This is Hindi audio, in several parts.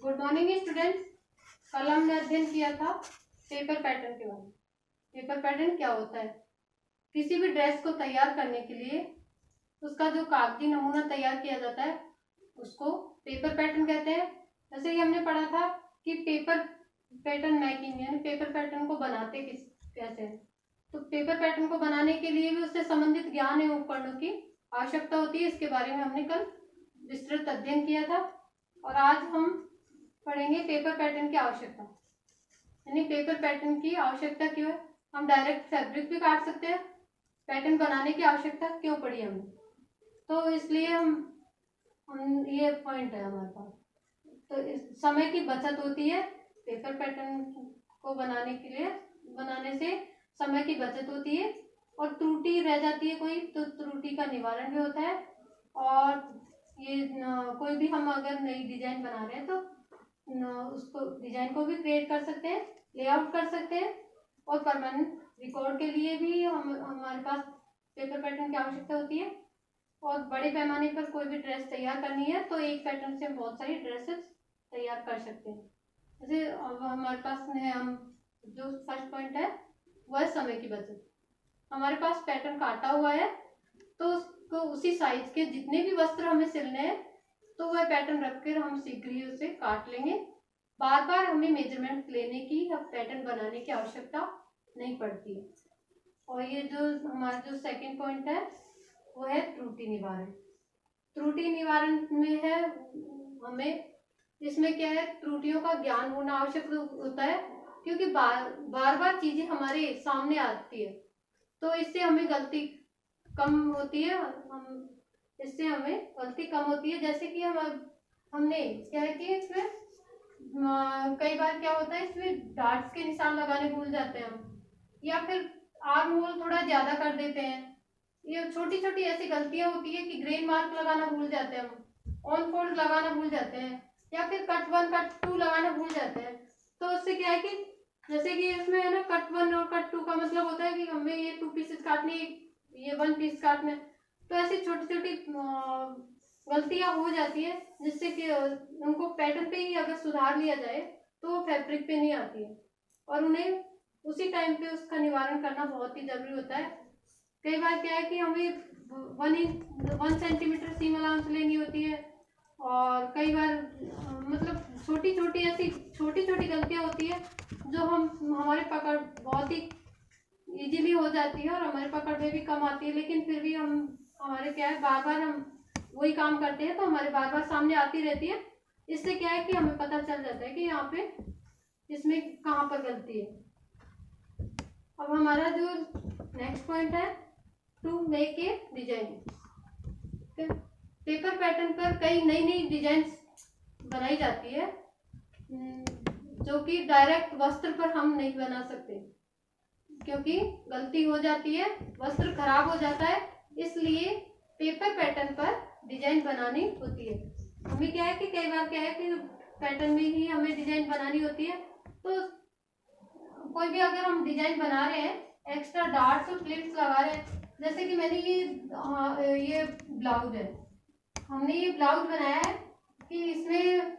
Good morning students. कल हमने अध्ययन किया था पेपर पैटर्न के बारे में। पेपर पैटर्न क्या होता है? किसी भी ड्रेस को तैयार करने के लिए उसका जो कागजी नमूना तैयार किया जाता है उसको पेपर पैटर्न कहते हैं। जैसे कि हमने पढ़ा था कि पेपर पैटर्न मेकिंग यानी पेपर पैटर्न को बनाते कैसे हैं। तो पेपर पैटर्न को बनाने के लिए भी उससे संबंधित ज्ञान एवं उपकरणों की आवश्यकता होती है। इसके बारे में हमने कल विस्तृत अध्ययन किया था और आज हम पढ़ेंगे पेपर पैटर्न की आवश्यकता, यानी पेपर पैटर्न की आवश्यकता क्यों है। हम डायरेक्ट फैब्रिक भी काट सकते हैं, पैटर्न बनाने की आवश्यकता क्यों पड़ी हमें, तो इसलिए हम ये पॉइंट है हमारे पास। तो इस समय की बचत होती है पेपर पैटर्न को बनाने से समय की बचत होती है और त्रुटि रह जाती है कोई तो त्रुटि का निवारण भी होता है। और ये कोई भी हम अगर नई डिजाइन बना रहे हैं तो उसको डिजाइन को भी क्रिएट कर सकते हैं, लेआउट कर सकते हैं और परमानेंट रिकॉर्ड के लिए भी हमारे पास पेपर पैटर्न की आवश्यकता होती है। और बड़े पैमाने पर कोई भी ड्रेस तैयार करनी है तो एक पैटर्न से हम बहुत सारी ड्रेसेस तैयार कर सकते हैं। जैसे अब हमारे पास है, हम जो फर्स्ट पॉइंट है वह समय की बचत। हमारे पास पैटर्न काटा हुआ है तो उसको उसी साइज के जितने भी वस्त्र हमें सिलने हैं तो वह पैटर्न रखकर हम शीघ्र ही उसे काट लेंगे। बार बार हमें मेजरमेंट लेने की या पैटर्न बनाने की आवश्यकता नहीं पड़ती है। और ये जो हमारा जो सेकंड पॉइंट है वो है त्रुटि निवारण। त्रुटि निवारण में है हमें इसमें क्या है, त्रुटियों का ज्ञान होना आवश्यक होता है क्योंकि बार बार चीजें हमारे सामने आती है तो इससे हमें गलती कम होती है, इससे हमें गलती कम होती है। जैसे कि हमने क्या है कि इसमें कई बार क्या होता है, इसमें डॉट्स के निशान लगाने भूल जाते हैं हम, या फिर आर्म होल थोड़ा ज्यादा कर देते हैं। ये छोटी छोटी ऐसी गलतियां होती है कि ग्रेन मार्क लगाना भूल जाते हैं हम, ऑन फोल्ड लगाना भूल जाते हैं, या फिर कट 1 कट 2 लगाना भूल जाते हैं। तो उससे क्या है कि जैसे कि इसमें है ना, कट 1 और कट 2 का मतलब होता है कि हमें ये 2 पीसेस काटने, ये 1 पीस काटने। तो ऐसी छोटी छोटी गलतियां हो जाती है जिससे कि उनको पैटर्न पे ही अगर सुधार लिया जाए तो वो फैब्रिक पे नहीं आती है और उन्हें उसी टाइम पे उसका निवारण करना बहुत ही जरूरी होता है। कई बार क्या है कि हमें 1 सेंटीमीटर सीम अलाउंस लेनी होती है और कई बार मतलब छोटी छोटी गलतियां होती है जो हमारे पकड़ बहुत ही इजीली हो जाती है और हमारे पकड़ में भी कम आती है, लेकिन फिर भी हमारे क्या है, बार बार हम वही काम करते हैं तो हमारे बार बार सामने आती रहती है। इससे क्या है कि हमें पता चल जाता है कि यहाँ पे इसमें कहाँ पर गलती है। अब हमारा जो नेक्स्ट पॉइंट है to make a design. Paper pattern पर कई नई डिजाइन बनाई जाती है जो कि डायरेक्ट वस्त्र पर हम नहीं बना सकते क्योंकि गलती हो जाती है, वस्त्र खराब हो जाता है, इसलिए पेपर पैटर्न पर डिजाइन बनानी होती है। हमें क्या है कि कई बार क्या है कि पैटर्न में ही हमें डिजाइन बनानी होती है। तो कोई भी अगर हम डिजाइन बना रहे हैं, एक्स्ट्रा डॉट्स और प्लिट्स लगा रहे हैं, जैसे कि मैंने ये ब्लाउज है, हमने ये ब्लाउज बनाया है कि इसमें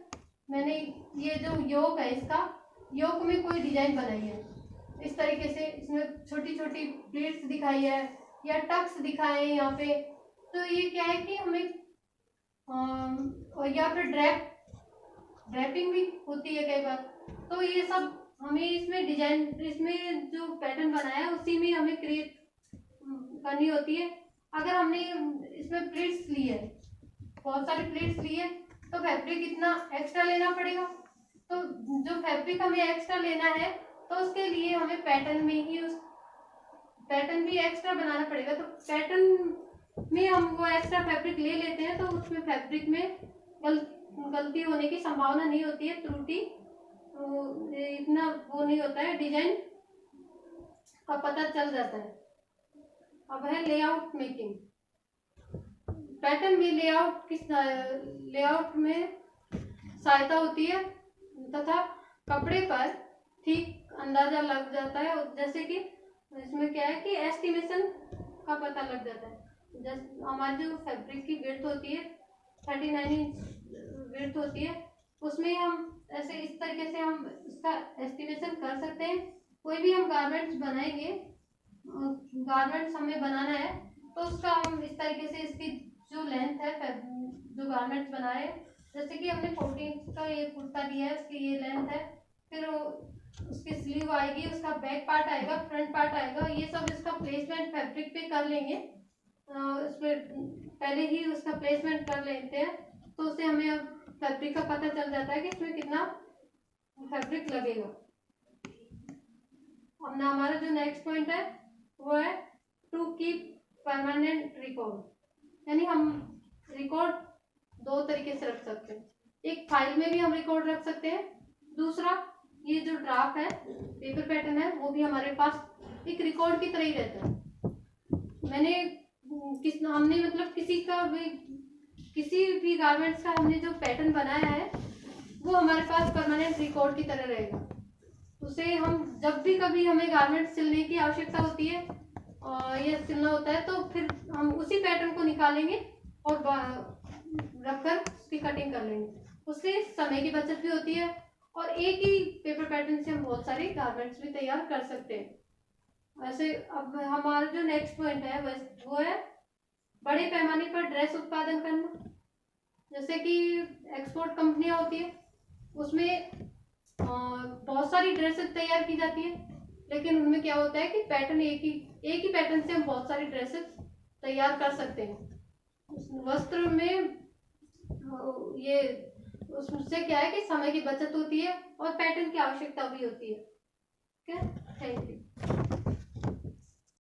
मैंने ये जो योक है, इसका योक में कोई डिजाइन बनाई है इस तरीके से, इसमें छोटी छोटी प्लेट्स दिखाई है या टक्स दिखाए हैं यहाँ पे। तो ये क्या है कि हमें या फिर ड्रैपिंग भी होती है कई बार। तो ये सब हमें इसमें डिजाइन, इसमें जो पैटर्न बनाया है उसी में हमें क्रिएट करनी होती है। अगर हमने इसमें प्लेट्स ली है, बहुत सारी प्लेट्स ली है, तो फैब्रिक इतना एक्स्ट्रा लेना पड़ेगा। तो जो फैब्रिक हमें एक्स्ट्रा लेना है तो उसके लिए हमें पैटर्न में ही उस पैटर्न भी एक्स्ट्रा बनाना पड़ेगा। तो पैटर्न में हम वो एक्स्ट्रा फैब्रिक ले लेते हैं तो उसमें फैब्रिक में गलती होने की संभावना नहीं होती है, त्रुटि इतना वो नहीं होता है, डिजाइन का पता चल जाता है। अब है लेआउट मेकिंग। पैटर्न में लेआउट में सहायता होती है तथा कपड़े पर ठीक अंदाजा लग जाता है। जैसे कि इसमें क्या है कि एस्टिमेशन का पता लग जाता है। जैसे हमारी जो फैब्रिक की विड्थ होती है 39 इंच विड्थ होती है, उसमें हम ऐसे इस तरीके से हम इसका एस्टिमेशन कर सकते हैं। कोई भी हम गारमेंट्स बनाएंगे, गारमेंट्स हमें बनाना है, तो उसका हम इस तरीके से इसकी जो लेंथ है, जो गारमेंट्स बनाए, जैसे कि हमने 14 का ये कुर्ता दिया है, उसकी ये लेंथ है, फिर उसकी स्लीव आएगी, उसका बैक पार्ट आएगा, फ्रंट पार्ट आएगा, ये सब इसका प्लेसमेंट फैब्रिक पे कर लेंगे। उसमें पहले ही उसका प्लेसमेंट कर लेते हैं, तो उससे हमें फैब्रिक का पता चल जाता है कि इसमें कितना फैब्रिक लगेगा। अब ना हमारा जो नेक्स्ट पॉइंट है वो है टू कीप परमानेंट रिकॉर्ड, यानी हम रिकॉर्ड दो तरीके से रख सकते हैं। एक फाइल में भी हम रिकॉर्ड रख सकते हैं, दूसरा ये जो ड्राफ्ट है, पेपर पैटर्न है, वो भी हमारे पास एक रिकॉर्ड की तरह ही रहता है। हमने मतलब किसी भी गारमेंट्स का हमने जो पैटर्न बनाया है वो हमारे पास परमानेंट रिकॉर्ड की तरह रहेगा। उसे हम जब भी कभी हमें गारमेंट सिलने की आवश्यकता होती है या सिलना होता है, तो फिर हम उसी पैटर्न को निकालेंगे और रखकर उसकी कटिंग कर लेंगे। उससे समय की बचत भी होती है और एक ही पेपर पैटर्न से हम बहुत सारे गारमेंट्स भी तैयार कर सकते हैं। वैसे अब हमारा जो नेक्स्ट पॉइंट है वो है बड़े पैमाने पर ड्रेस उत्पादन करना। जैसे कि एक्सपोर्ट कंपनियां होती है, उसमें बहुत सारी ड्रेसेस तैयार की जाती है, लेकिन उनमें क्या होता है कि पैटर्न एक ही पैटर्न से हम बहुत सारी ड्रेसेस तैयार कर सकते हैं। उस वस्त्र में ये उससे क्या है कि समय की बचत होती है और पैटर्न की आवश्यकता भी होती है। Okay, thank you.